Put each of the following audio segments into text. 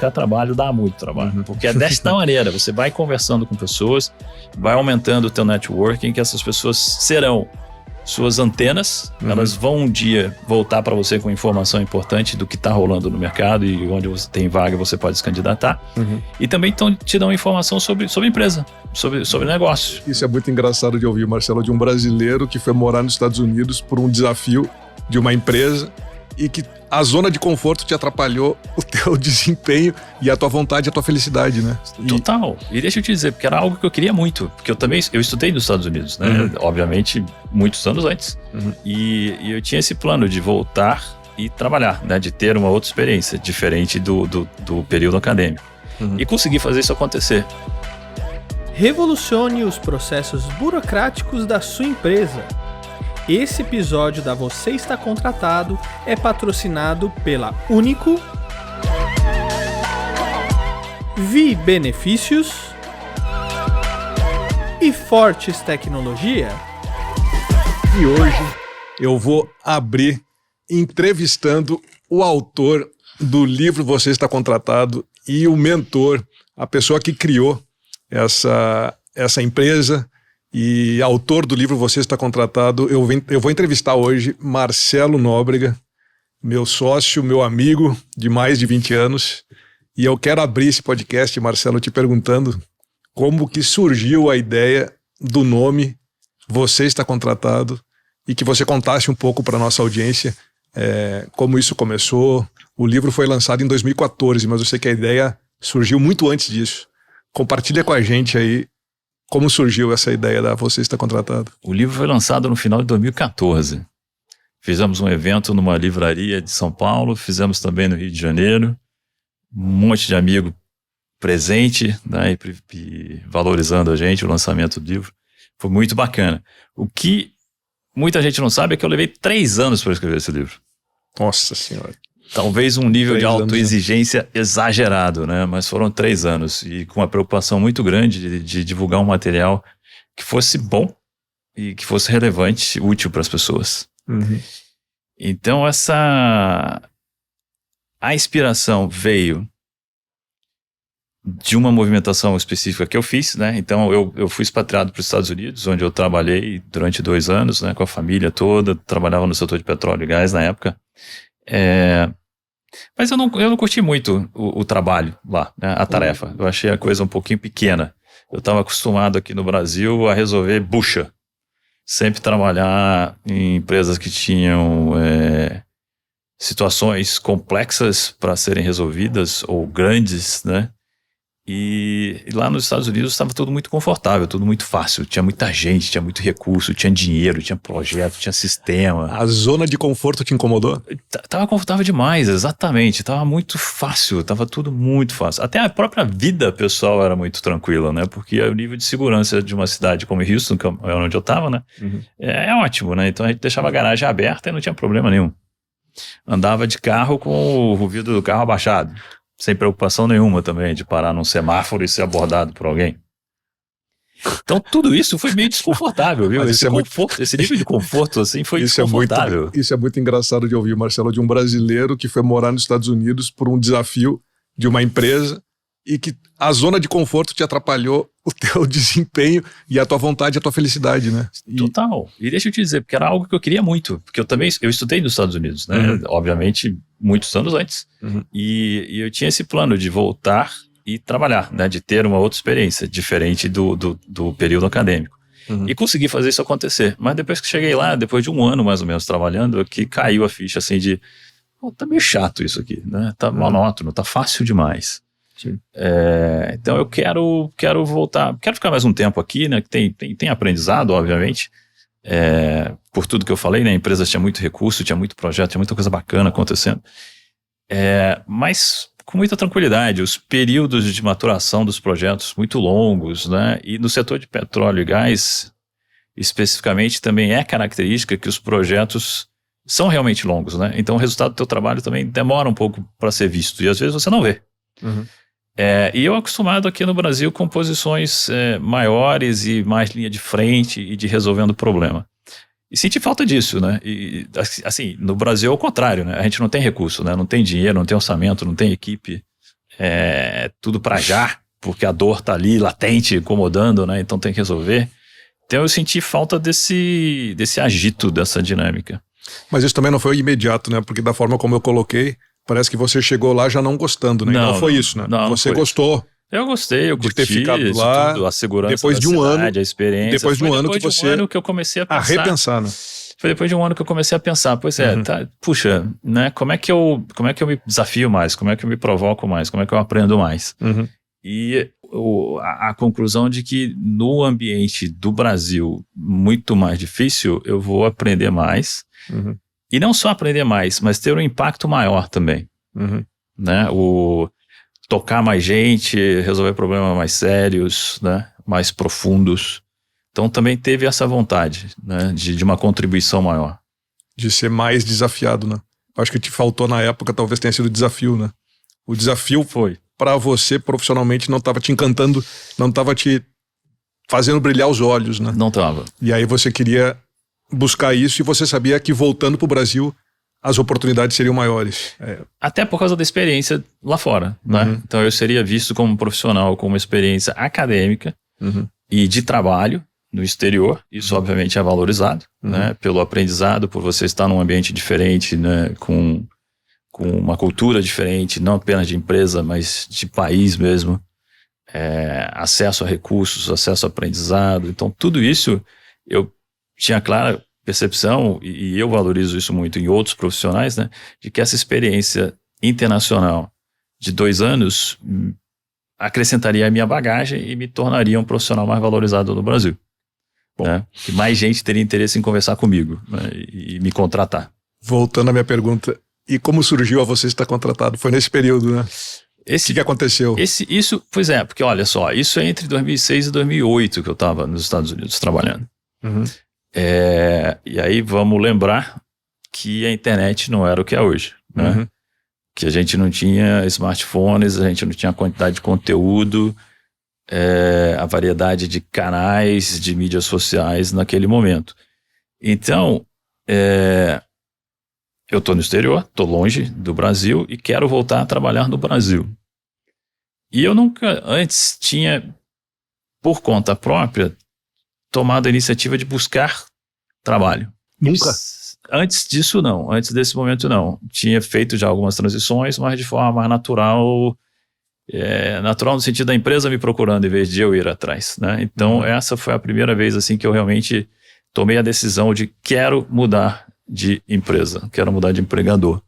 buscar trabalho dá muito trabalho, porque é desta maneira, você vai conversando com pessoas, vai aumentando o teu networking, que essas pessoas serão suas antenas, elas vão um dia voltar para você com informação importante do que está rolando no mercado e onde você tem vaga você pode se candidatar. E também te dão informação sobre empresa, sobre negócio. Isso é muito engraçado de ouvir, Marcelo, de um brasileiro que foi morar nos Estados Unidos por um desafio de uma empresa e que a zona de conforto te atrapalhou o teu desempenho e a tua vontade e a tua felicidade, né? Total. E deixa eu te dizer, porque era algo que eu queria muito. Porque eu estudei nos Estados Unidos, né? Obviamente, muitos anos antes. E eu tinha esse plano de voltar e trabalhar, né? De ter uma outra experiência, diferente do período acadêmico. E consegui fazer isso acontecer. Revolucione os processos burocráticos da sua empresa. Esse episódio da Você Está Contratado é patrocinado pela Único, Vi Benefícios e Fortes Tecnologia. E hoje eu vou abrir entrevistando o autor do livro Você Está Contratado e o mentor, a pessoa que criou essa empresa e autor do livro Você Está Contratado. Eu vou entrevistar hoje Marcelo Nóbrega, meu sócio, meu amigo de mais de 20 anos. E eu quero abrir esse podcast, Marcelo, te perguntando como que surgiu a ideia do nome Você Está Contratado e que você contasse um pouco para a nossa audiência como isso começou. O livro foi lançado em 2014, mas eu sei que a ideia surgiu muito antes disso. Compartilha com a gente aí como surgiu essa ideia da Você Está Contratado. O livro foi lançado no final de 2014. Fizemos um evento numa livraria de São Paulo, fizemos também no Rio de Janeiro. Um monte de amigo presente, né, e valorizando a gente, o lançamento do livro. Foi muito bacana. O que muita gente não sabe é que eu levei 3 anos para escrever esse livro. Nossa Senhora. Talvez um nível de autoexigência exagerado, né? Mas foram 3 anos e com uma preocupação muito grande de divulgar um material que fosse bom e que fosse relevante, útil para as pessoas. Então a inspiração veio de uma movimentação específica que eu fiz, né? Então eu fui expatriado para os Estados Unidos, onde eu trabalhei durante 2 anos, né? Com a família toda, trabalhava no setor de petróleo e gás na época. Mas eu não curti muito o trabalho lá, né, a tarefa. Eu achei a coisa um pouquinho pequena. Eu estava acostumado aqui no Brasil a resolver bucha. Sempre trabalhar em empresas que tinham situações complexas para serem resolvidas ou grandes, né? E lá nos Estados Unidos estava tudo muito confortável, tudo muito fácil. Tinha muita gente, tinha muito recurso, tinha dinheiro, tinha projeto, tinha sistema. A zona de conforto te incomodou? Tava confortável demais, exatamente. Tava muito fácil, tava tudo muito fácil. Até a própria vida pessoal era muito tranquila, né? Porque o nível de segurança de uma cidade como Houston, que é onde eu tava, né? É ótimo, né? Então a gente deixava a garagem aberta e não tinha problema nenhum. Andava de carro com o vidro do carro abaixado. Sem preocupação nenhuma também de parar num semáforo e ser abordado por alguém. Então tudo isso foi meio desconfortável, viu? Esse nível de conforto assim foi desconfortável. Isso é muito engraçado de ouvir, Marcelo, de um brasileiro que foi morar nos Estados Unidos por um desafio de uma empresa e que a zona de conforto te atrapalhou o teu desempenho e a tua vontade e a tua felicidade, né? Total. E deixa eu te dizer, porque era algo que eu queria muito, porque eu estudei nos Estados Unidos, né? Obviamente, muitos anos antes. E eu tinha esse plano de voltar e trabalhar, né? De ter uma outra experiência, diferente do período acadêmico. E consegui fazer isso acontecer. Mas depois que cheguei lá, depois de 1 ano mais ou menos trabalhando, que caiu a ficha assim de, tá meio chato isso aqui, né? Tá monótono, tá fácil demais. Então eu quero voltar, quero ficar mais um tempo aqui, né? Tem aprendizado, obviamente, por tudo que eu falei, né? A empresa tinha muito recurso, tinha muito projeto, tinha muita coisa bacana acontecendo, mas com muita tranquilidade. Os períodos de maturação dos projetos muito longos, né? E no setor de petróleo e gás, especificamente, também é característica que os projetos são realmente longos, né? Então o resultado do teu trabalho também demora um pouco para ser visto e às vezes você não vê. E eu acostumado aqui no Brasil com posições maiores e mais linha de frente e de resolvendo o problema. E senti falta disso, né? E assim, no Brasil é o contrário, né? A gente não tem recurso, né? Não tem dinheiro, não tem orçamento, não tem equipe tudo para já, porque a dor tá ali latente, incomodando, né? Então tem que resolver. Então eu senti falta desse agito, dessa dinâmica. Mas isso também não foi imediato, né? Porque da forma como eu coloquei, parece que você chegou lá já não gostando, né? Não foi isso, né? Você gostou. Eu gostei, eu curti ter ficado lá, tudo, a segurança depois de um ano, a experiência. Depois de um ano que você que eu comecei a pensar. A repensar, né? Foi depois de um ano que eu comecei a pensar, puxa, né? Como é que eu me desafio mais? Como é que eu me provoco mais? Como é que eu aprendo mais? E a conclusão de que no ambiente do Brasil muito mais difícil, eu vou aprender mais. E não só aprender mais, mas ter um impacto maior também. Né? Tocar mais gente, resolver problemas mais sérios, né? Mais profundos. Então também teve essa vontade, né? De uma contribuição maior. De ser mais desafiado, né? Acho que te faltou na época, talvez tenha sido o desafio, né? O desafio foi para você profissionalmente não estava te encantando, não estava te fazendo brilhar os olhos, né? Não estava. E aí você queria buscar isso e você sabia que voltando para o Brasil as oportunidades seriam maiores. Até por causa da experiência lá fora, né? Então eu seria visto como profissional com uma experiência acadêmica e de trabalho no exterior. Isso obviamente é valorizado, né? Pelo aprendizado, por você estar num ambiente diferente, né? Com uma cultura diferente, não apenas de empresa, mas de país mesmo. Acesso a recursos, acesso a aprendizado. Então tudo isso eu tinha clara percepção, e eu valorizo isso muito em outros profissionais, né, de que essa experiência internacional de 2 anos acrescentaria a minha bagagem e me tornaria um profissional mais valorizado no Brasil. Bom, né? Que mais gente teria interesse em conversar comigo, né, e me contratar. Voltando à minha pergunta, e como surgiu a você estar contratado? Foi nesse período, né? O que aconteceu? Pois é, porque olha só, isso é entre 2006 e 2008 que eu estava nos Estados Unidos trabalhando. E aí vamos lembrar que a internet não era o que é hoje, né? Que a gente não tinha smartphones, a gente não tinha a quantidade de conteúdo, a variedade de canais de mídias sociais naquele momento. Então, eu estou no exterior, estou longe do Brasil e quero voltar a trabalhar no Brasil. E eu nunca antes tinha, por conta própria, tomado a iniciativa de buscar trabalho. Nunca? Antes disso, não. Antes desse momento, não. Tinha feito já algumas transições, mas de forma mais natural. Natural no sentido da empresa me procurando, em vez de eu ir atrás, né? Então, essa foi a primeira vez assim, que eu realmente tomei a decisão de quero mudar de empresa, quero mudar de empregador.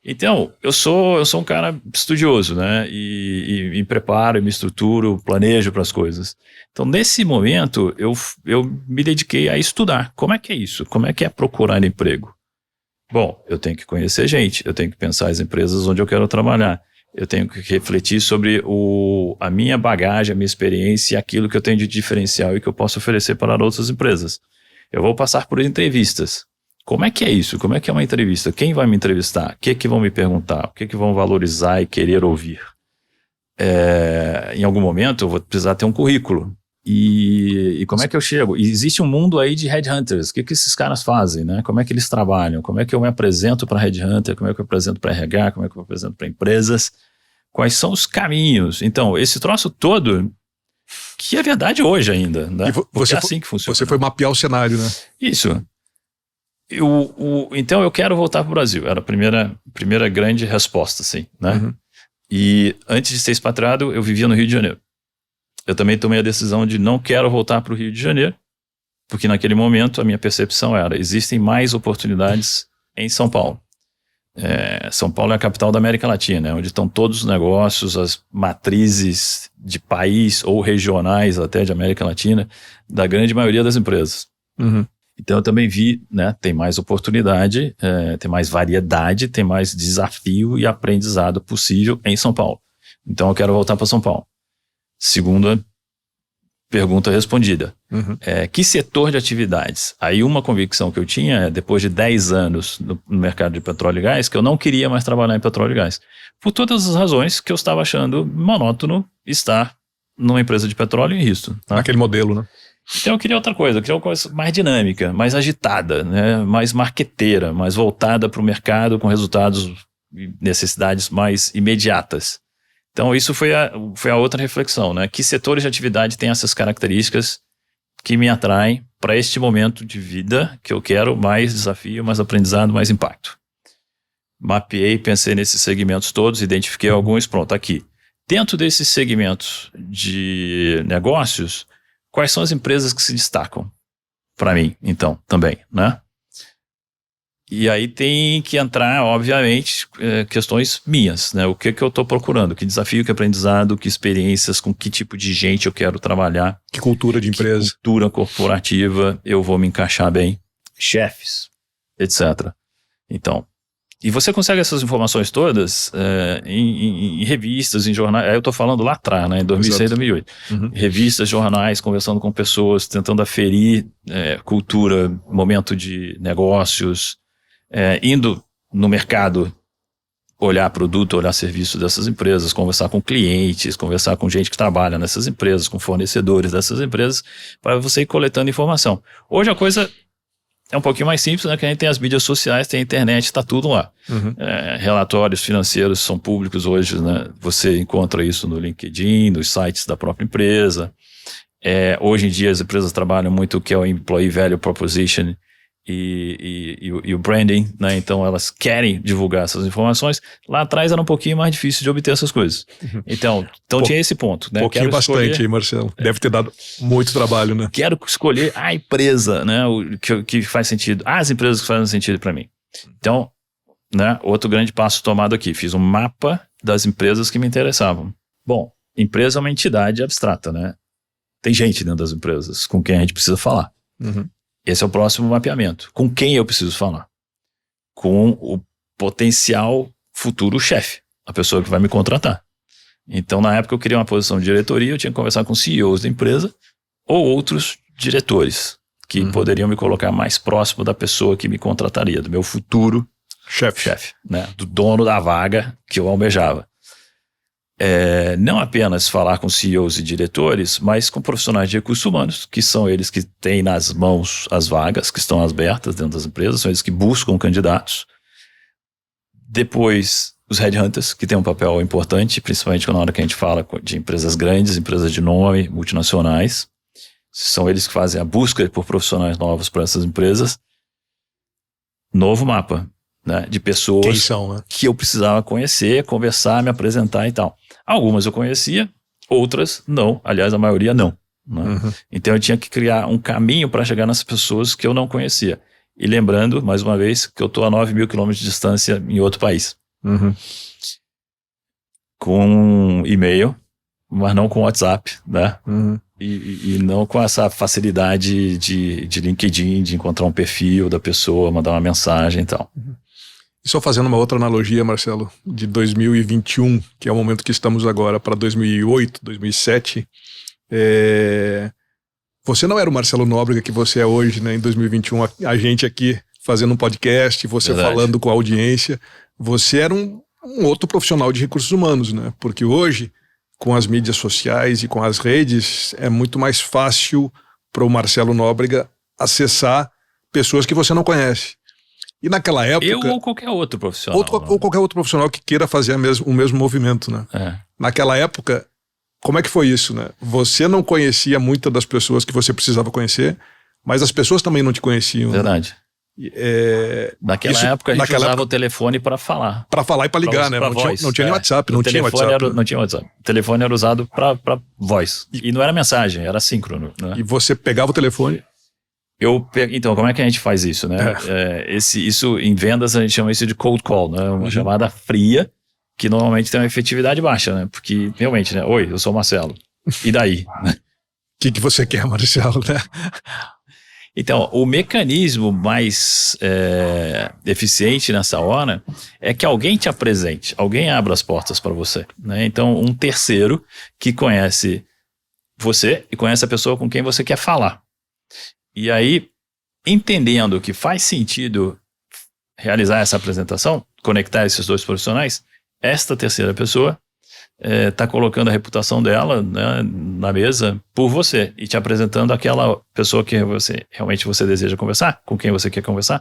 Então, eu sou um cara estudioso, né? E me preparo, me estruturo, planejo para as coisas. Então, nesse momento, eu me dediquei a estudar. Como é que é isso? Como é que é procurar emprego? Bom, eu tenho que conhecer gente, eu tenho que pensar as empresas onde eu quero trabalhar. Eu tenho que refletir sobre a minha bagagem, a minha experiência e aquilo que eu tenho de diferencial e que eu posso oferecer para outras empresas. Eu vou passar por entrevistas. Como é que é isso? Como é que é uma entrevista? Quem vai me entrevistar? O que vão me perguntar? O que vão valorizar e querer ouvir? Em algum momento eu vou precisar ter um currículo. E como é que eu chego? E existe um mundo aí de headhunters. O que esses caras fazem, né? Como é que eles trabalham? Como é que eu me apresento para headhunter? Como é que eu apresento para RH? Como é que eu me apresento para empresas? Quais são os caminhos? Então, esse troço todo, que é verdade hoje ainda, né? Você é assim que funciona. Você foi mapear o cenário, né? Isso. Então eu quero voltar para o Brasil. Era a primeira grande resposta, assim, né? E antes de ser expatriado, eu vivia no Rio de Janeiro. Eu também tomei a decisão de não quero voltar para o Rio de Janeiro, porque naquele momento a minha percepção era, existem mais oportunidades em São Paulo. São Paulo é a capital da América Latina, onde estão todos os negócios, as matrizes de país ou regionais até de América Latina, da grande maioria das empresas. Então eu também vi, né, tem mais oportunidade, tem mais variedade, tem mais desafio e aprendizado possível em São Paulo. Então eu quero voltar para São Paulo. Segunda pergunta respondida. Que setor de atividades? Aí uma convicção que eu tinha, depois de 10 anos no mercado de petróleo e gás, que eu não queria mais trabalhar em petróleo e gás. Por todas as razões que eu estava achando monótono estar numa empresa de petróleo em Houston. Tá? Naquele modelo, né? Então eu queria outra coisa, eu queria uma coisa mais dinâmica, mais agitada, né? Mais marqueteira, mais voltada para o mercado com resultados e necessidades mais imediatas. Então, isso foi a outra reflexão, né? Que setores de atividade têm essas características que me atraem para este momento de vida que eu quero mais desafio, mais aprendizado, mais impacto. Mapeei, pensei nesses segmentos todos, identifiquei alguns, pronto, aqui. Dentro desses segmentos de negócios, quais são as empresas que se destacam para mim, então, também, né? E aí tem que entrar, obviamente, questões minhas, né? O que eu estou procurando, que desafio, que aprendizado, que experiências, com que tipo de gente eu quero trabalhar. Que cultura de empresa. Que cultura corporativa eu vou me encaixar bem. Chefes, etc. Então, e você consegue essas informações todas em revistas, em jornais. Aí eu estou falando lá atrás, né? Em 2006, 2008. Revistas, jornais, conversando com pessoas, tentando aferir cultura, momento de negócios, indo no mercado olhar produto, olhar serviço dessas empresas, conversar com clientes, conversar com gente que trabalha nessas empresas, com fornecedores dessas empresas, para você ir coletando informação. Hoje a coisa é um pouquinho mais simples, né? Que a gente tem as mídias sociais, tem a internet, está tudo lá. Relatórios financeiros são públicos hoje, né? Você encontra isso no LinkedIn, nos sites da própria empresa. Hoje em dia as empresas trabalham muito o que é o Employee Value Proposition e o branding, né? Então elas querem divulgar essas informações. Lá atrás era um pouquinho mais difícil de obter essas coisas. Então tinha esse ponto, né? Pouquinho bastante aí, Marcelo. Deve ter dado muito trabalho, né? Quero escolher a empresa, né? Que faz sentido, as empresas que fazem sentido para mim. Então, né? Outro grande passo tomado aqui, fiz um mapa das empresas que me interessavam. Bom, empresa é uma entidade abstrata, né? Tem gente dentro das empresas com quem a gente precisa falar. Esse é o próximo mapeamento. Com quem eu preciso falar? Com o potencial futuro chefe, a pessoa que vai me contratar. Então, na época, eu queria uma posição de diretoria, eu tinha que conversar com CEOs da empresa ou outros diretores que poderiam me colocar mais próximo da pessoa que me contrataria, do meu futuro chefe, né? Do dono da vaga que eu almejava. Não apenas falar com CEOs e diretores, mas com profissionais de recursos humanos, que são eles que têm nas mãos as vagas que estão abertas dentro das empresas, são eles que buscam candidatos. Depois, os headhunters, que têm um papel importante, principalmente na hora que a gente fala de empresas grandes, empresas de nome, multinacionais. São eles que fazem a busca por profissionais novos para essas empresas. Novo mapa, né, de pessoas Quem são, né? Que eu precisava conhecer, conversar, me apresentar e tal. Algumas eu conhecia, outras não. Aliás, a maioria não. Né? Então eu tinha que criar um caminho para chegar nessas pessoas que eu não conhecia. E lembrando, mais uma vez, que eu estou a 9.000 quilômetros de distância em outro país. Com e-mail, mas não com WhatsApp, né? E não com essa facilidade de LinkedIn, de encontrar um perfil da pessoa, mandar uma mensagem e tal. E só fazendo uma outra analogia, Marcelo, de 2021, que é o momento que estamos agora, para 2008, 2007, você não era o Marcelo Nóbrega que você é hoje, né? Em 2021, a gente aqui fazendo um podcast, você Verdade. Falando com a audiência, você era um outro profissional de recursos humanos, né? Porque hoje, com as mídias sociais e com as redes, é muito mais fácil para o Marcelo Nóbrega acessar pessoas que você não conhece. E naquela época... Eu ou qualquer outro profissional. Ou qualquer outro profissional que queira fazer o mesmo movimento, né? Naquela época, como é que foi isso, né? Você não conhecia muitas das pessoas que você precisava conhecer, mas as pessoas também não te conheciam. Verdade. Né? Naquela época a gente usava o telefone para falar. Para falar e para ligar, né? Não tinha nem WhatsApp, não tinha WhatsApp. Não tinha WhatsApp. O telefone era usado para voz. E não era mensagem, era síncrono. Né? E você pegava o telefone... Então, como é que a gente faz isso, né? Isso em vendas a gente chama isso de cold call, né? Uma chamada fria, que normalmente tem uma efetividade baixa, né? Porque, realmente, né? Oi, eu sou o Marcelo. E daí? O que você quer, Marcelo, né? Então, o mecanismo mais eficiente nessa hora é que alguém te apresente, alguém abra as portas para você, né? Então, um terceiro que conhece você e conhece a pessoa com quem você quer falar. E aí, entendendo que faz sentido realizar essa apresentação, conectar esses dois profissionais, esta terceira pessoa está colocando a reputação dela, né, na mesa por você e te apresentando aquela pessoa que realmente você deseja conversar, com quem você quer conversar,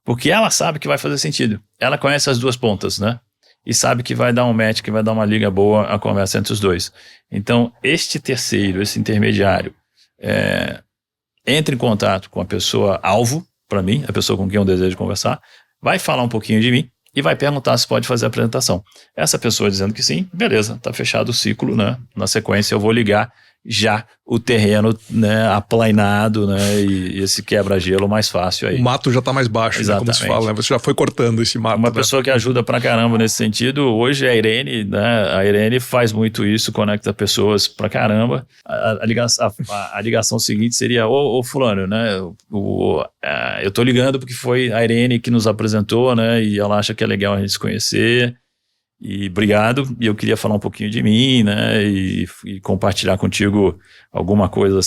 porque ela sabe que vai fazer sentido. Ela conhece as duas pontas, né? e sabe que vai dar um match, que vai dar uma liga boa a conversa entre os dois. Então, este terceiro, esse intermediário, entra em contato com a pessoa alvo, para mim, a pessoa com quem eu desejo conversar, vai falar um pouquinho de mim e vai perguntar se pode fazer a apresentação. Essa pessoa dizendo que sim, beleza, tá fechado o ciclo, né? Na sequência eu vou ligar já o terreno, né, aplainado, né, e esse quebra-gelo mais fácil aí. O mato já tá mais baixo, né, como se fala, né? Você já foi cortando esse mato. Uma pessoa que ajuda pra caramba nesse sentido, hoje é a Irene, né, a Irene faz muito isso, conecta pessoas pra caramba. A ligação seguinte seria, ô fulano, né, eu tô ligando porque foi a Irene que nos apresentou, né, e ela acha que é legal a gente se conhecer. E obrigado, e eu queria falar um pouquinho de mim, né, e compartilhar contigo alguma coisa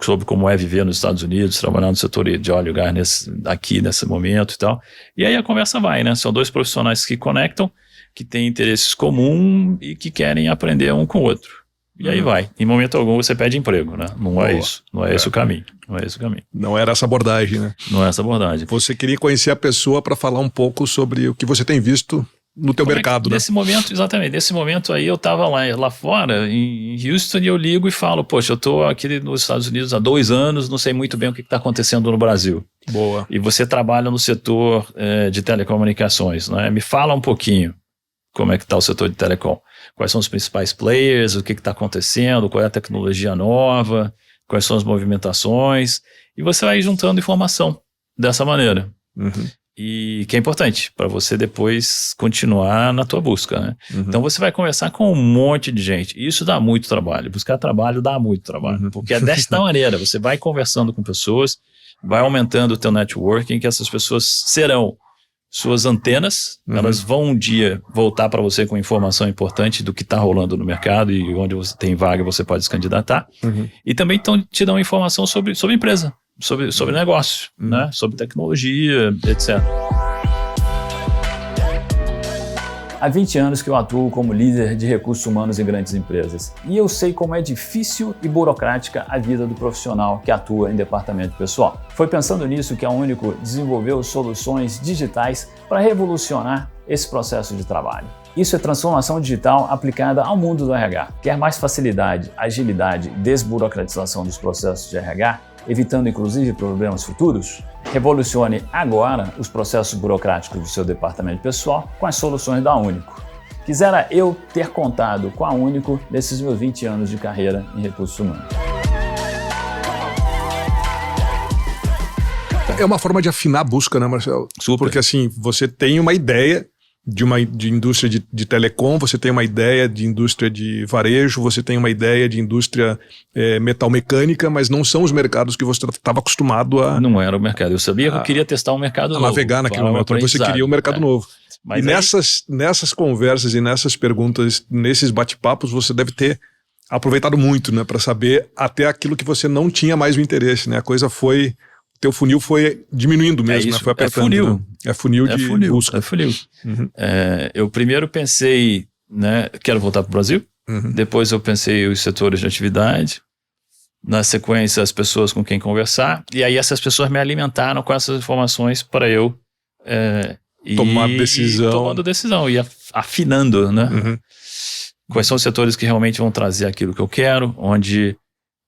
sobre como é viver nos Estados Unidos, trabalhar no setor de óleo e gás aqui nesse momento e tal. E aí a conversa vai, né, são dois profissionais que conectam, que têm interesses comuns e que querem aprender um com o outro. E aí vai, em momento algum você pede emprego, né, não é isso, não é esse o caminho, não é esse o caminho. Não era essa abordagem, né? Não é essa abordagem. Você queria conhecer a pessoa para falar um pouco sobre o que você tem visto no teu mercado, né? Nesse momento, exatamente, nesse momento aí eu estava lá fora, em Houston, e eu ligo e falo, poxa, eu estou aqui nos Estados Unidos há 2 anos, não sei muito bem o que está acontecendo no Brasil. Boa. E você trabalha no setor de telecomunicações, né? Me fala um pouquinho como é que está o setor de telecom. Quais são os principais players, o que está acontecendo, qual é a tecnologia nova, quais são as movimentações, e você vai juntando informação dessa maneira. Uhum. E que é importante para você depois continuar na tua busca, né? Uhum. Então você vai conversar com um monte de gente. E isso dá muito trabalho. Buscar trabalho dá muito trabalho. Uhum. Porque é desta maneira. Você vai conversando com pessoas, vai aumentando o teu networking, que essas pessoas serão suas antenas. Uhum. Elas vão um dia voltar para você com informação importante do que está rolando no mercado e onde você tem vaga você pode se candidatar. Uhum. E também te dão informação sobre empresa. Sobre negócio, né? Sobre tecnologia, etc. Há 20 anos que eu atuo como líder de recursos humanos em grandes empresas. E eu sei como é difícil e burocrática a vida do profissional que atua em departamento pessoal. Foi pensando nisso que a Único desenvolveu soluções digitais para revolucionar esse processo de trabalho. Isso é transformação digital aplicada ao mundo do RH. Quer mais facilidade, agilidade e desburocratização dos processos de RH? Evitando inclusive problemas futuros? Revolucione agora os processos burocráticos do seu departamento pessoal com as soluções da Único. Quisera eu ter contado com a Único nesses meus 20 anos de carreira em recursos humanos. É uma forma de afinar a busca, né, Marcelo? Super. Porque assim, você tem uma ideia de indústria de telecom, você tem uma ideia de indústria de varejo, você tem uma ideia de indústria metalmecânica, mas não são os mercados que você estava acostumado a... Não era o mercado. Eu sabia que eu queria testar um mercado novo. Navegar naquele momento, você queria um mercado novo. Mas e nessas conversas e nessas perguntas, nesses bate-papos, você deve ter aproveitado muito, né, para saber até aquilo que você não tinha mais o interesse, né? A coisa foi... Teu funil foi diminuindo mesmo, né? Foi apertando. É funil. Né? É funil de busca. É funil. Uhum. Eu primeiro pensei, né, quero voltar para o Brasil. Uhum. Depois eu pensei os setores de atividade. Na sequência, as pessoas com quem conversar. E aí essas pessoas me alimentaram com essas informações para eu tomando decisão e afinando, né? Uhum. Quais são os setores que realmente vão trazer aquilo que eu quero, onde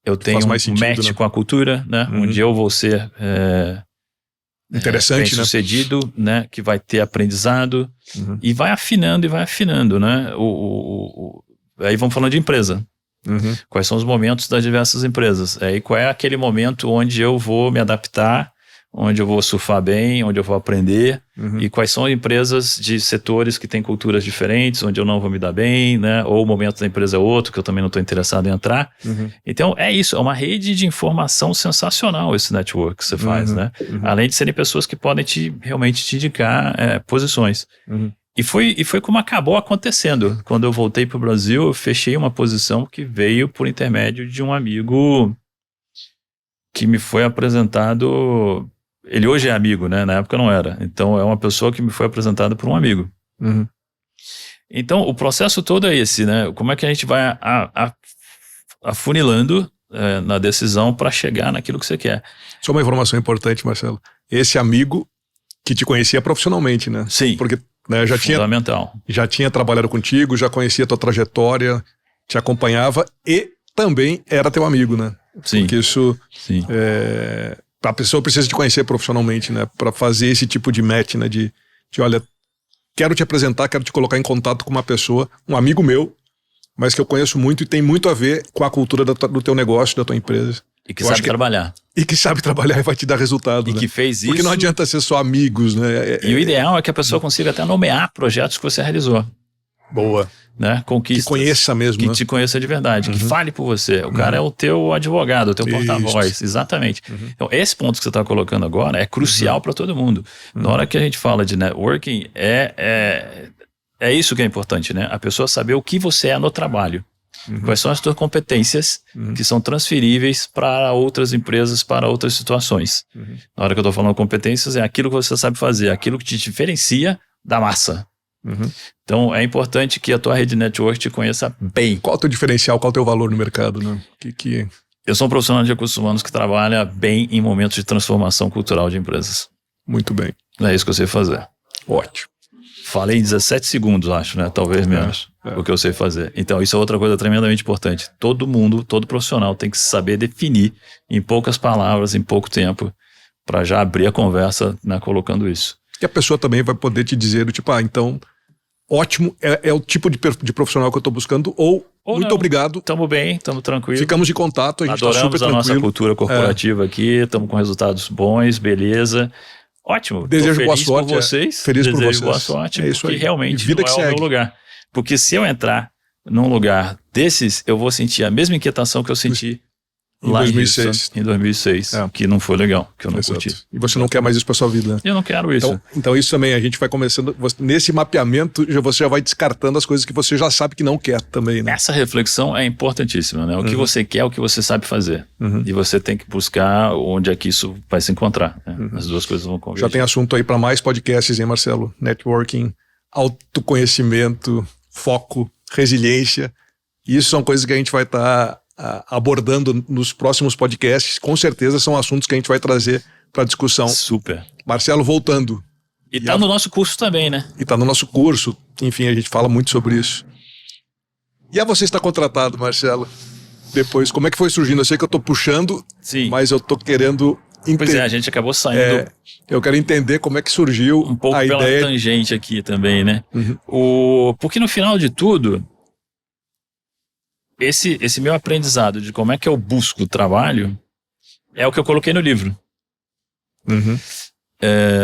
eu tenho um match, né, com a cultura, né? Uhum. Onde eu vou ser interessante, bem-sucedido, né? Que vai ter aprendizado. Uhum. E vai afinando, né? Aí vamos falando de empresa. Uhum. Quais são os momentos das diversas empresas? Aí qual é aquele momento onde eu vou me adaptar, onde eu vou surfar bem, onde eu vou aprender, e quais são empresas de setores que têm culturas diferentes, onde eu não vou me dar bem, né? Ou o momento da empresa é outro, que eu também não estou interessado em entrar. Uhum. Então, é isso, é uma rede de informação sensacional esse network que você faz, né? Uhum. Além de serem pessoas que podem realmente te indicar posições. Uhum. E foi como acabou acontecendo. Quando eu voltei para o Brasil, eu fechei uma posição que veio por intermédio de um amigo que me foi apresentado... Ele hoje é amigo, né? Na época não era. Então é uma pessoa que me foi apresentada por um amigo. Uhum. Então o processo todo é esse, né? Como é que a gente vai afunilando na decisão para chegar naquilo que você quer. Só uma informação importante, Marcelo. Esse amigo que te conhecia profissionalmente, né? Sim. Porque né? Fundamental. Já tinha trabalhado contigo, já conhecia a tua trajetória, te acompanhava e também era teu amigo, né? Sim. Porque isso... Sim. A pessoa precisa te conhecer profissionalmente, né? Para fazer esse tipo de match, né? De olha, quero te apresentar, quero te colocar em contato com uma pessoa, um amigo meu, mas que eu conheço muito e tem muito a ver com a cultura do teu negócio, da tua empresa. E que sabe trabalhar. E que sabe trabalhar e vai te dar resultado. E né? que fez isso. Porque não adianta ser só amigos, né? E o ideal é que a pessoa consiga até nomear projetos que você realizou. Boa. Né? Conquistas. Que conheça mesmo. Que né? te conheça de verdade, que fale por você. O cara é o teu advogado, o teu porta-voz. Exatamente. Então, esse ponto que você está colocando agora é crucial para todo mundo. Na hora que a gente fala de networking, é isso que é importante, né? A pessoa saber o que você é no trabalho. Quais são as suas competências que são transferíveis para outras empresas, para outras situações. Na hora que eu estou falando competências, é aquilo que você sabe fazer, aquilo que te diferencia da massa. Então, é importante que a tua rede de network te conheça bem. Qual é o teu diferencial, qual é o teu valor no mercado, né? Eu sou um profissional de recursos humanos que trabalha bem em momentos de transformação cultural de empresas. Muito bem. É isso que eu sei fazer. Ótimo. Falei em 17 segundos, acho, né? Talvez menos. O que eu sei fazer. Então, isso é outra coisa tremendamente importante. Todo mundo, todo profissional tem que saber definir em poucas palavras, em pouco tempo, para já abrir a conversa, né, colocando isso. E a pessoa também vai poder te dizer, tipo, então, ótimo, é o tipo de profissional que eu estou buscando, ou muito não. Obrigado. Estamos bem, estamos tranquilos. Ficamos em contato, a gente está super tranquilo. Adoramos a nossa cultura corporativa aqui, estamos com resultados bons, beleza. Ótimo. Desejo boa sorte. Por vocês. Feliz por vocês. Boa sorte, é isso porque aí. realmente Vida não que é segue. o meu lugar. Porque se eu entrar num lugar desses, eu vou sentir a mesma inquietação que eu senti lá em 2006, que não foi legal, que eu não curti. E você não quer mais isso para sua vida. Eu não quero isso. Então isso também, a gente vai começando, nesse mapeamento, você já vai descartando as coisas que você já sabe que não quer também, né? Essa reflexão é importantíssima, né? O que você quer, o que você sabe fazer. E você tem que buscar onde é que isso vai se encontrar. Né? As duas coisas vão convergir. Já tem assunto aí para mais podcasts, hein, Marcelo? Networking, autoconhecimento, foco, resiliência. Isso são coisas que a gente vai estar abordando nos próximos podcasts. Com certeza são assuntos que a gente vai trazer para discussão. Super. Marcelo, voltando. E tá no nosso curso também, né? E tá no nosso curso. Enfim, a gente fala muito sobre isso. E a você está contratado, Marcelo? Depois, como é que foi surgindo? Eu sei que eu tô puxando, sim, mas eu tô querendo entender. Pois é, a gente acabou saindo. Eu quero entender como é que surgiu um pouco a pela ideia. Tangente aqui também, né? Porque no final de tudo, esse meu aprendizado de como é que eu busco o trabalho é o que eu coloquei no livro.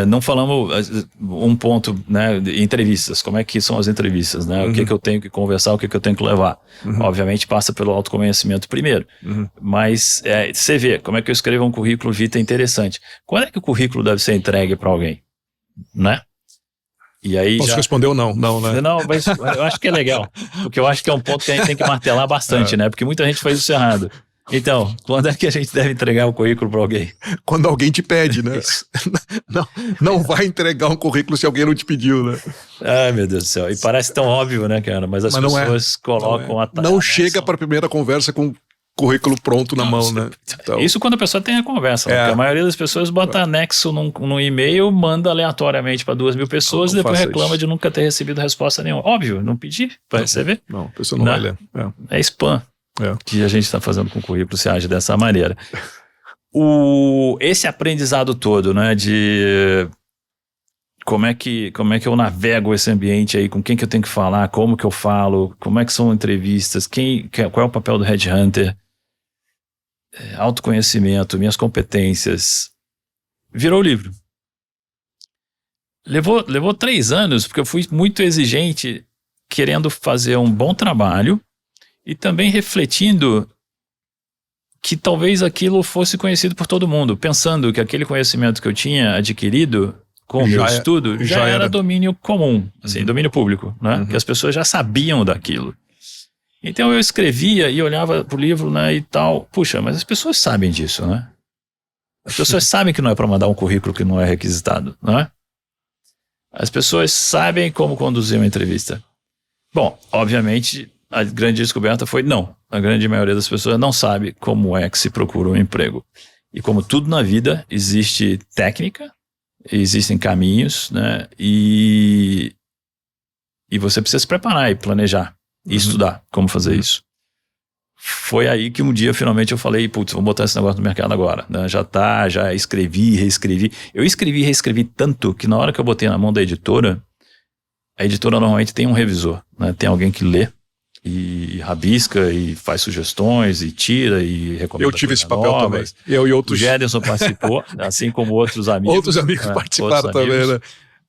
Não falamos um ponto, né, de entrevistas, como é que são as entrevistas, né? O que eu tenho que conversar, o que eu tenho que levar. Obviamente passa pelo autoconhecimento primeiro, mas você vê como é que eu escrevo um currículo vitae interessante. Quando é que o currículo deve ser entregue para alguém, né? E aí Posso responder ou não? Não, né? Não, mas eu acho que é legal, porque eu acho que é um ponto que a gente tem que martelar bastante, né? Porque muita gente faz isso errado. Então, quando é que a gente deve entregar o currículo para alguém? Quando alguém te pede, né? não vai entregar um currículo se alguém não te pediu, né? Ai, meu Deus do céu. E parece tão óbvio, né, cara? Mas as pessoas colocam a Não chega para a primeira conversa com currículo pronto na mão, né? Então, isso quando a pessoa tem a conversa. Porque a maioria das pessoas bota anexo num e-mail, manda aleatoriamente para 2.000 pessoas e depois reclama de nunca ter recebido resposta nenhuma. Óbvio, não pedi para receber. Não, a pessoa não vai ler. É spam que a gente está fazendo com o currículo, se age dessa maneira. Esse aprendizado todo, né, de como é que eu navego esse ambiente aí, com quem que eu tenho que falar, como que eu falo, como é que são entrevistas, qual é o papel do headhunter, autoconhecimento, minhas competências, virou livro. Levou 3 anos, porque eu fui muito exigente, querendo fazer um bom trabalho e também refletindo que talvez aquilo fosse conhecido por todo mundo, pensando que aquele conhecimento que eu tinha adquirido com o meu estudo já era domínio comum, assim, domínio público, né? Que as pessoas já sabiam daquilo. Então eu escrevia e olhava pro livro, né, e tal. Puxa, mas as pessoas sabem disso, né? As pessoas sabem que não é para mandar um currículo que não é requisitado, né? As pessoas sabem como conduzir uma entrevista. Bom, obviamente, a grande descoberta foi não. A grande maioria das pessoas não sabe como é que se procura um emprego. E como tudo na vida, existe técnica, existem caminhos, né? E E você precisa se preparar e planejar e estudar como fazer isso. Foi aí que um dia, finalmente, eu falei, putz, vou botar esse negócio no mercado agora. Né? Já escrevi, reescrevi. Eu escrevi e reescrevi tanto que na hora que eu botei na mão da editora, a editora normalmente tem um revisor, né? Tem alguém que lê e rabisca e faz sugestões e tira e recomenda. Eu tive esse papel também. Eu e outros. O Gederson participou, assim como outros amigos. Outros amigos participaram também, né?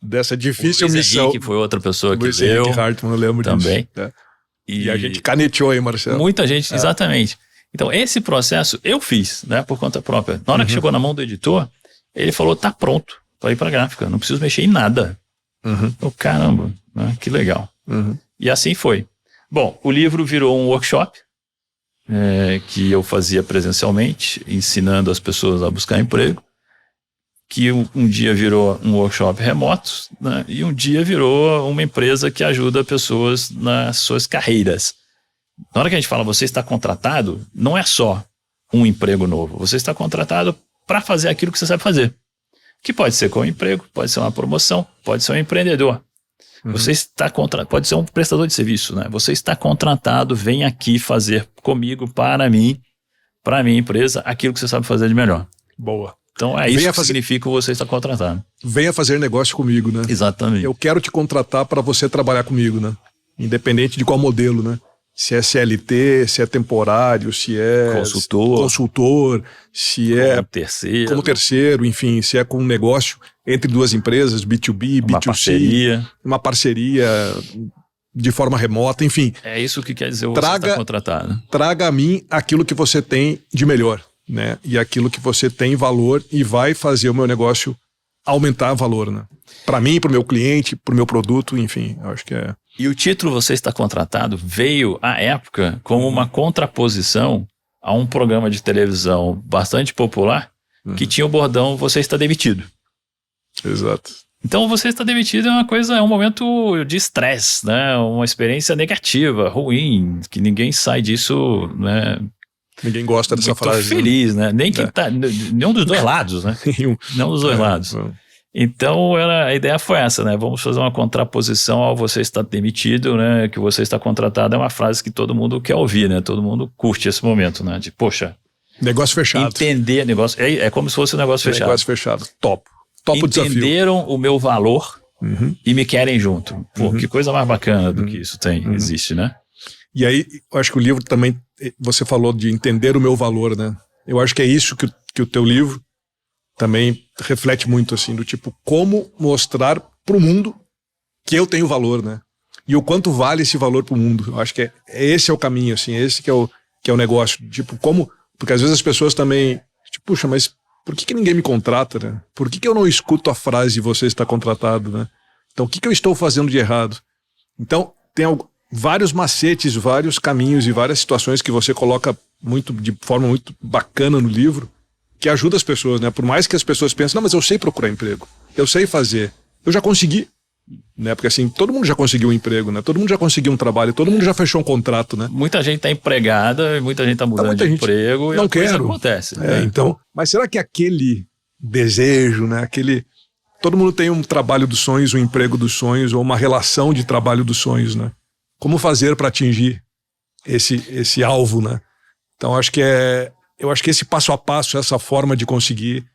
Dessa difícil o Luiz missão. Henrique foi outra pessoa que Luiz leu. Henrique Hartmann, eu lembro também. disso. Né? E a gente caneteou aí, Marcelo. Muita gente, exatamente. Então, esse processo eu fiz, né, por conta própria. Na hora que chegou na mão do editor, ele falou, tá pronto para ir para gráfica, não preciso mexer em nada. Oh, caramba, né, que legal. E assim foi. Bom, o livro virou um workshop que eu fazia presencialmente, ensinando as pessoas a buscar emprego, que um dia virou um workshop remoto, né, e um dia virou uma empresa que ajuda pessoas nas suas carreiras. Na hora que a gente fala você está contratado, não é só um emprego novo, você está contratado para fazer aquilo que você sabe fazer. Que pode ser com um emprego, pode ser uma promoção, pode ser um empreendedor. Você está pode ser um prestador de serviço, né? Você está contratado, vem aqui fazer comigo, para mim, para a minha empresa, aquilo que você sabe fazer de melhor. Boa. Então é isso que significa você estar contratado. Venha fazer negócio comigo, né? Exatamente. Eu quero te contratar para você trabalhar comigo, né? Independente de qual modelo, né? Se é CLT, se é temporário, se é consultor, se é como terceiro, enfim, se é com um negócio entre duas empresas, B2B, B2C, uma parceria de forma remota, enfim. É isso que quer dizer você estar contratado. Traga a mim aquilo que você tem de melhor, né? E aquilo que você tem valor e vai fazer o meu negócio aumentar valor, né? Para mim, para o meu cliente, para o meu produto, enfim, eu acho que é... E o título Você Está Contratado veio, à época, como uma contraposição a um programa de televisão bastante popular que tinha o bordão Você Está Demitido. Exato. Então, Você Está Demitido é um momento de estresse, né? Uma experiência negativa, ruim, que ninguém sai disso, né? Ninguém gosta dessa frase. Feliz, né? Nem quem tá, nenhum dos dois lados, né? Nenhum dos dois lados. Então, a ideia foi essa, né? Vamos fazer uma contraposição ao você está demitido, né? Que você está contratado é uma frase que todo mundo quer ouvir, né? Todo mundo curte esse momento, né? De, poxa... Negócio fechado. Entender negócio... É como se fosse um negócio fechado. Negócio fechado. Topo o desafio. Entenderam o meu valor e me querem junto. Pô, que coisa mais bacana do que isso existe, né? E aí, eu acho que o livro também... Você falou de entender o meu valor, né? Eu acho que é isso que o teu livro também reflete muito, assim, do tipo, como mostrar pro mundo que eu tenho valor, né? E o quanto vale esse valor pro mundo. Eu acho que esse é o caminho, assim, esse que é o negócio. Tipo, como... Porque às vezes as pessoas também... Tipo, puxa, mas por que ninguém me contrata, né? Por que eu não escuto a frase você está contratado, né? Então, o que eu estou fazendo de errado? Então, tem vários macetes, vários caminhos e várias situações que você coloca de forma muito bacana no livro, que ajuda as pessoas, né? Por mais que as pessoas pensem, não, mas eu sei procurar emprego, eu sei fazer, eu já consegui, né? Porque assim, todo mundo já conseguiu um emprego, né? Todo mundo já conseguiu um trabalho, todo mundo já fechou um contrato, né? Muita gente está empregada, muita gente está mudando de emprego não e quero. Isso acontece. Então, mas será que aquele desejo, né? Todo mundo tem um trabalho dos sonhos, um emprego dos sonhos, ou uma relação de trabalho dos sonhos, né? Como fazer para atingir esse alvo, né? Então, eu acho que esse passo a passo, essa forma de conseguir,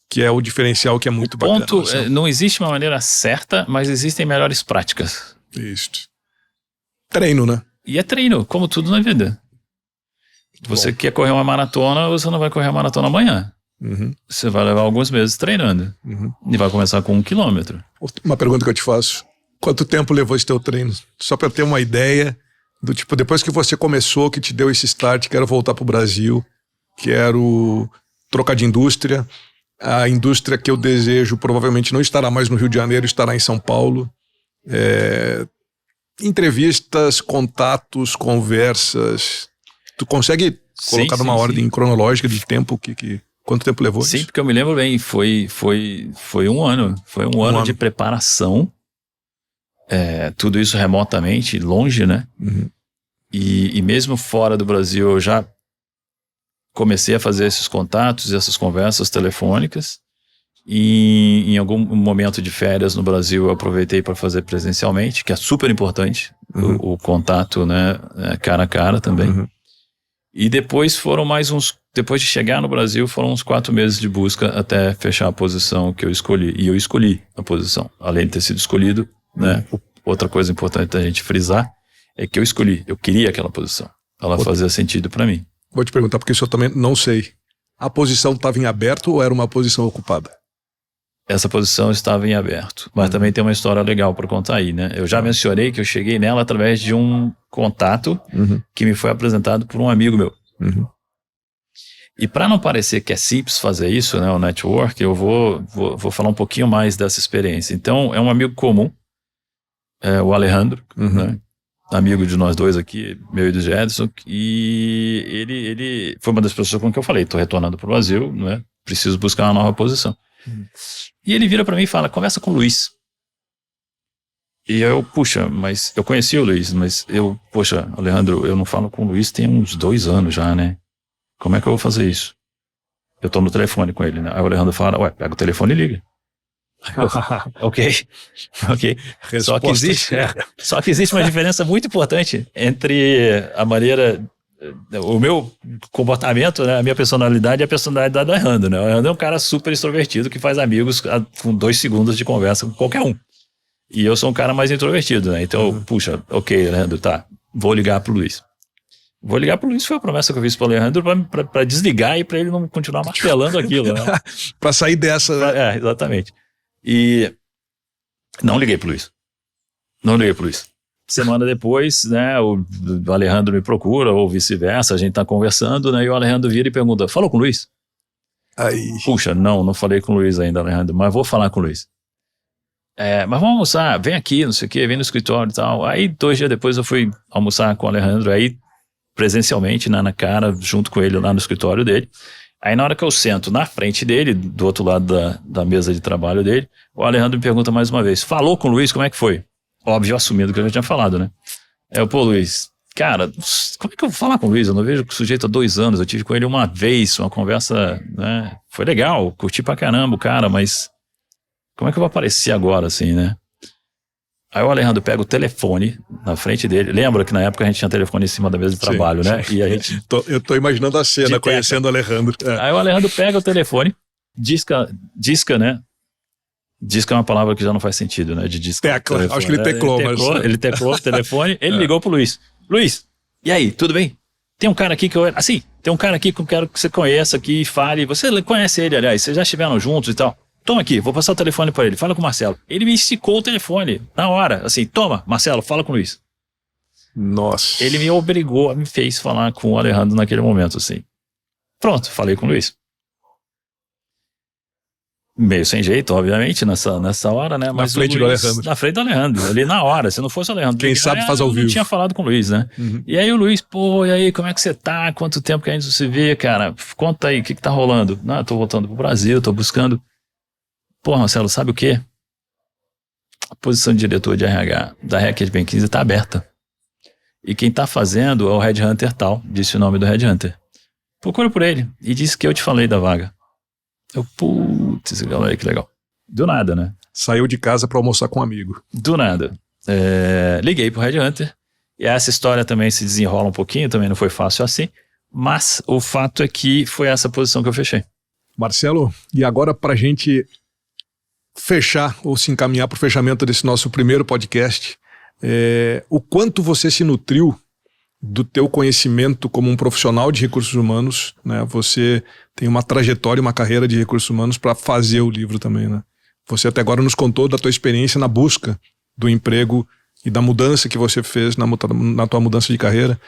que é o diferencial que é muito bacana. Não existe uma maneira certa, mas existem melhores práticas. Isso. Treino, né? E é treino, como tudo na vida. Você quer correr uma maratona, você não vai correr a maratona amanhã. Você vai levar alguns meses treinando. E vai começar com 1 quilômetro. Uma pergunta que eu te faço. Quanto tempo levou esse teu treino? Só para eu ter uma ideia do tipo, depois que você começou, que te deu esse start, quero voltar pro Brasil, quero trocar de indústria. A indústria que eu desejo provavelmente não estará mais no Rio de Janeiro, estará em São Paulo. Entrevistas, contatos, conversas. Tu consegue colocar numa ordem cronológica de tempo? Quanto tempo levou? Sim, porque eu me lembro bem, foi 1 ano. Foi um ano de preparação. Tudo isso remotamente, longe, né? E mesmo fora do Brasil, eu já comecei a fazer esses contatos e essas conversas telefônicas. E em algum momento de férias no Brasil eu aproveitei para fazer presencialmente, que é super importante, o contato, né, cara a cara também. E depois depois de chegar no Brasil, foram uns 4 meses de busca até fechar a posição que eu escolhi. E eu escolhi a posição, além de ter sido escolhido, né? Outra coisa importante da gente frisar é que eu queria aquela posição. Ela fazia sentido para mim. Vou te perguntar, porque isso eu também não sei. A posição estava em aberto ou era uma posição ocupada? Essa posição estava em aberto, mas também tem uma história legal para contar aí, né? Eu já mencionei que eu cheguei nela através de um contato que me foi apresentado por um amigo meu. E para não parecer que é simples fazer isso, né, o network, eu vou falar um pouquinho mais dessa experiência. Então, é um amigo comum, o Alejandro, né? Amigo de nós dois aqui, meu e do Gedson, e ele foi uma das pessoas com que eu falei, estou retornando para o Brasil, né? Preciso buscar uma nova posição. E ele vira para mim e fala, conversa com o Luiz. E eu, mas eu conheci o Luiz, mas Alejandro, eu não falo com o Luiz tem uns 2 anos já, né? Como é que eu vou fazer isso? Eu tô no telefone com ele, né? Aí o Alejandro fala, pega o telefone e liga. Ok. Só que existe uma diferença muito importante entre a maneira, o meu comportamento, né, a minha personalidade e a personalidade do Alejandro, né? O Alejandro é um cara super extrovertido que faz amigos com 2 segundos de conversa com qualquer um. E eu sou um cara mais introvertido, né? Então, ok, Alejandro, tá. Vou ligar pro Luiz. Foi a promessa que eu fiz pro Alejandro pra desligar e pra ele não continuar martelando aquilo, né? Pra sair dessa... Exatamente. E não liguei pro Luiz. Semana depois, né, o Alejandro me procura, ou vice-versa, a gente tá conversando, né, e o Alejandro vira e pergunta, falou com o Luiz? Aí. Não falei com o Luiz ainda, Alejandro, mas vou falar com o Luiz. Mas vamos almoçar, vem aqui, não sei o quê, vem no escritório e tal. Aí 2 dias depois eu fui almoçar com o Alejandro, aí presencialmente, na cara, junto com ele lá no escritório dele. Aí na hora que eu sento na frente dele, do outro lado da mesa de trabalho dele, o Alejandro me pergunta mais uma vez, falou com o Luiz, como é que foi? Óbvio, assumindo que eu já tinha falado, né? Luiz, cara, como é que eu vou falar com o Luiz? Eu não vejo o sujeito há 2 anos, eu tive com ele uma vez, uma conversa, né? Foi legal, curti pra caramba o cara, mas como é que eu vou aparecer agora, assim, né? Aí o Alejandro pega o telefone na frente dele. Lembra que na época a gente tinha telefone em cima da mesa de trabalho, né? E a gente... Eu tô imaginando a cena, conhecendo o Alejandro. Aí o Alejandro pega o telefone, disca, né? Disca é uma palavra que já não faz sentido, né? De disca. Tecla, acho que ele teclou. Ele teclou o telefone, ele ligou pro Luiz. Luiz, e aí, tudo bem? Tem um cara aqui tem um cara aqui que eu quero que você conheça aqui e fale. Você conhece ele, aliás, vocês já estiveram juntos e tal. Toma aqui, vou passar o telefone para ele, fala com o Marcelo. Ele me esticou o telefone na hora, assim, toma, Marcelo, fala com o Luiz. Nossa. Ele me fez falar com o Alejandro naquele momento, assim. Pronto, falei com o Luiz. Meio sem jeito, obviamente, nessa hora, né? Mas na frente do Alejandro. Na frente do Alejandro, ali na hora, se não fosse o Alejandro. Quem sabe faz ao vivo. Eu tinha falado com o Luiz, né? E aí o Luiz, e aí, como é que você tá? Quanto tempo que a gente não se vê, cara? Conta aí, o que tá rolando? Não, eu tô voltando pro Brasil, tô buscando... Marcelo, sabe o quê? A posição de diretor de RH da Hackett Bem 15 está aberta. E quem está fazendo é o Headhunter tal, disse o nome do Headhunter. Procura por ele. E disse que eu te falei da vaga. Galera, que legal. Do nada, né? Saiu de casa para almoçar com um amigo. Do nada. Liguei pro Headhunter. E essa história também se desenrola um pouquinho, também não foi fácil assim. Mas o fato é que foi essa posição que eu fechei. Marcelo, e agora pra gente... fechar ou se encaminhar para o fechamento desse nosso primeiro podcast, o quanto você se nutriu do teu conhecimento como um profissional de recursos humanos, né? Você tem uma trajetória, uma carreira de recursos humanos para fazer o livro também, né? Você até agora nos contou da tua experiência na busca do emprego e da mudança que você fez na tua mudança de carreira,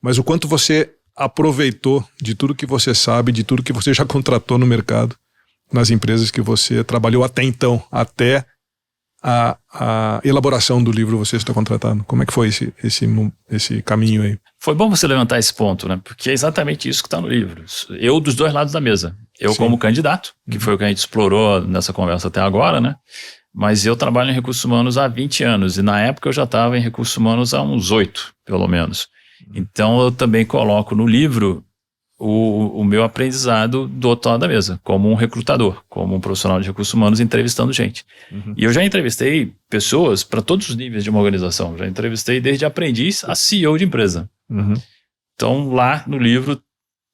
mas o quanto você aproveitou de tudo que você sabe, de tudo que você já contratou no mercado, nas empresas que você trabalhou até então, até a elaboração do livro Você Está Contratado. Como é que foi esse caminho aí? Foi bom você levantar esse ponto, né? Porque é exatamente isso que está no livro. Eu dos 2 lados da mesa. Eu como candidato, que foi o que a gente explorou nessa conversa até agora, né? Mas eu trabalho em recursos humanos há 20 anos e na época eu já estava em recursos humanos há uns 8, pelo menos. Então eu também coloco no livro o meu aprendizado do outro lado da mesa, como um recrutador, como um profissional de recursos humanos entrevistando gente. E eu já entrevistei pessoas para todos os níveis de uma organização. Já entrevistei desde aprendiz a CEO de empresa. Então, lá no livro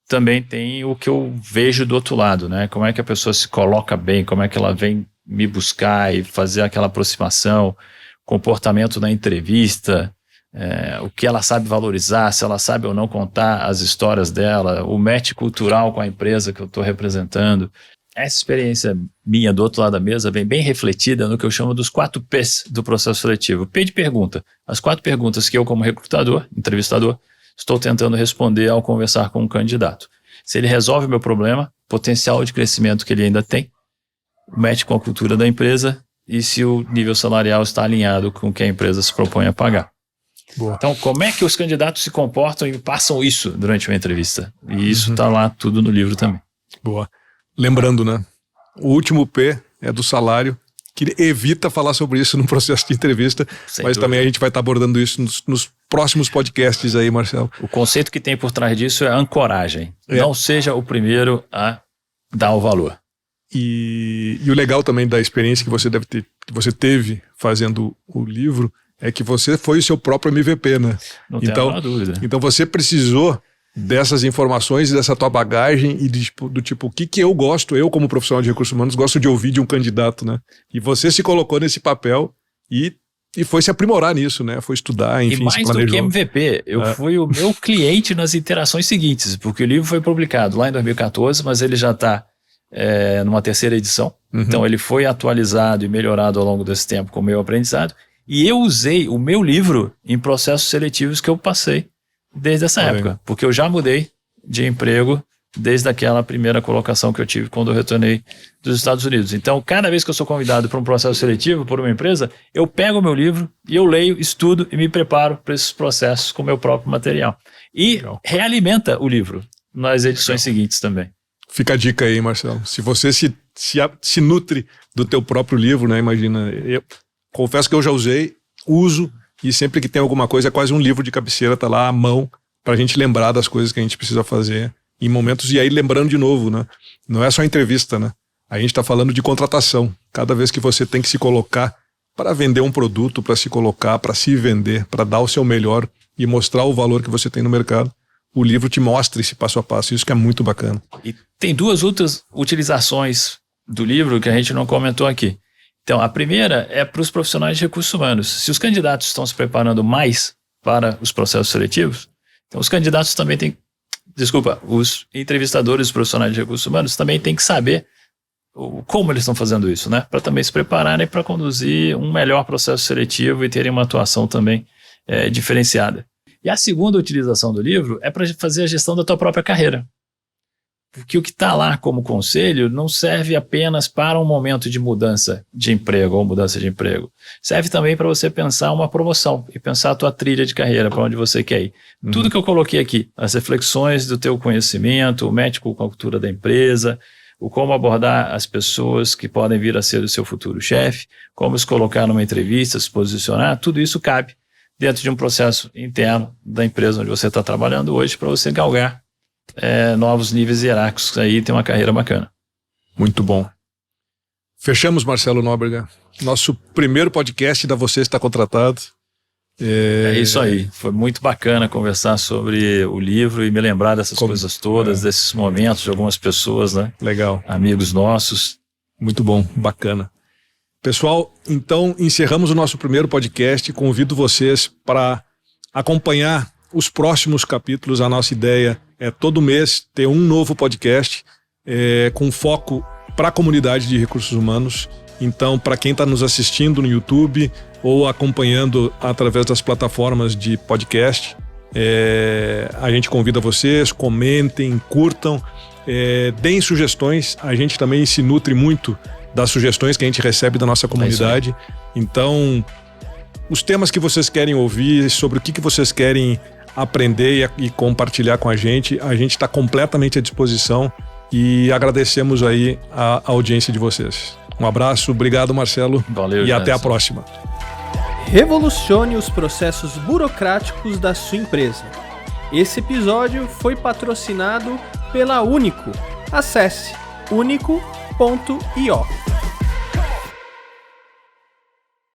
também tem o que eu vejo do outro lado, né? Como é que a pessoa se coloca bem, como é que ela vem me buscar e fazer aquela aproximação, comportamento na entrevista, o que ela sabe valorizar, se ela sabe ou não contar as histórias dela, o match cultural com a empresa que eu estou representando. Essa experiência minha do outro lado da mesa vem bem refletida no que eu chamo dos 4 P's do processo seletivo. P de pergunta. As 4 perguntas que eu, como recrutador, entrevistador, estou tentando responder ao conversar com um candidato. Se ele resolve o meu problema, potencial de crescimento que ele ainda tem, match com a cultura da empresa e se o nível salarial está alinhado com o que a empresa se propõe a pagar. Boa. Então, como é que os candidatos se comportam e passam isso durante uma entrevista? E isso está lá tudo no livro também. Boa. Lembrando, né? O último P é do salário, que evita falar sobre isso no processo de entrevista, mas também a gente vai estar abordando isso nos próximos podcasts aí, Marcelo. O conceito que tem por trás disso é ancoragem. Não seja o primeiro a dar o valor. E o legal também da experiência que você teve fazendo o livro é que você foi o seu próprio MVP, né? Não tem a menor dúvida. Então você precisou dessas informações e dessa tua bagagem e do tipo, o que eu gosto, eu como profissional de recursos humanos, gosto de ouvir de um candidato, né? E você se colocou nesse papel e foi se aprimorar nisso, né? Foi estudar, enfim, e mais se planejou. do que MVP, eu fui o meu cliente nas interações seguintes, porque o livro foi publicado lá em 2014, mas ele já está numa 3ª edição. Então ele foi atualizado e melhorado ao longo desse tempo com o meu aprendizado. E eu usei o meu livro em processos seletivos que eu passei desde essa época, porque eu já mudei de emprego desde aquela primeira colocação que eu tive quando eu retornei dos Estados Unidos. Então, cada vez que eu sou convidado para um processo seletivo por uma empresa, eu pego o meu livro e eu leio, estudo e me preparo para esses processos com o meu próprio material. E realimenta o livro nas edições seguintes também. Fica a dica aí, Marcelo. Se você se nutre do teu próprio livro, né? Imagina, eu confesso que eu já usei, uso, e sempre que tem alguma coisa, é quase um livro de cabeceira, tá lá à mão, pra gente lembrar das coisas que a gente precisa fazer em momentos, e aí lembrando de novo, né? Não é só entrevista, né? A gente tá falando de contratação. Cada vez que você tem que se colocar para vender um produto, para se colocar, para se vender, para dar o seu melhor e mostrar o valor que você tem no mercado, o livro te mostra esse passo a passo, isso que é muito bacana. E tem 2 outras utilizações do livro que a gente não comentou aqui. Então, a primeira é para os profissionais de recursos humanos. Se os candidatos estão se preparando mais para os processos seletivos, então os candidatos também têm... os entrevistadores, os profissionais de recursos humanos também têm que saber como eles estão fazendo isso, né? Para também se prepararem para conduzir um melhor processo seletivo e terem uma atuação também diferenciada. E a segunda utilização do livro é para fazer a gestão da tua própria carreira. Porque o que está lá como conselho não serve apenas para um momento de mudança de emprego ou mudança de emprego. Serve também para você pensar uma promoção e pensar a tua trilha de carreira, para onde você quer ir. Tudo que eu coloquei aqui, as reflexões do teu conhecimento, o match com a cultura da empresa, o como abordar as pessoas que podem vir a ser o seu futuro chefe, como se colocar numa entrevista, se posicionar, tudo isso cabe dentro de um processo interno da empresa onde você está trabalhando hoje para você galgar novos níveis hierárquicos aí, tem uma carreira bacana. Muito bom. Fechamos, Marcelo Nóbrega. Nosso primeiro podcast da Você Está Contratado. É isso aí. Foi muito bacana conversar sobre o livro e me lembrar dessas coisas todas, desses momentos de algumas pessoas, né? Legal. Amigos nossos. Muito bom, bacana. Pessoal, então encerramos o nosso primeiro podcast. Convido vocês para acompanhar os próximos capítulos. A nossa ideia é todo mês ter um novo podcast com foco para a comunidade de recursos humanos. Então, para quem está nos assistindo no YouTube ou acompanhando através das plataformas de podcast, a gente convida vocês, comentem, curtam, deem sugestões. A gente também se nutre muito das sugestões que a gente recebe da nossa comunidade. Então, os temas que vocês querem ouvir, sobre o que vocês querem aprender e compartilhar com a gente está completamente à disposição e agradecemos aí a audiência de vocês. Um abraço, obrigado, Marcelo. Valeu, e até a próxima. Revolucione os processos burocráticos da sua empresa. Esse episódio foi patrocinado pela Único. Acesse unico.io.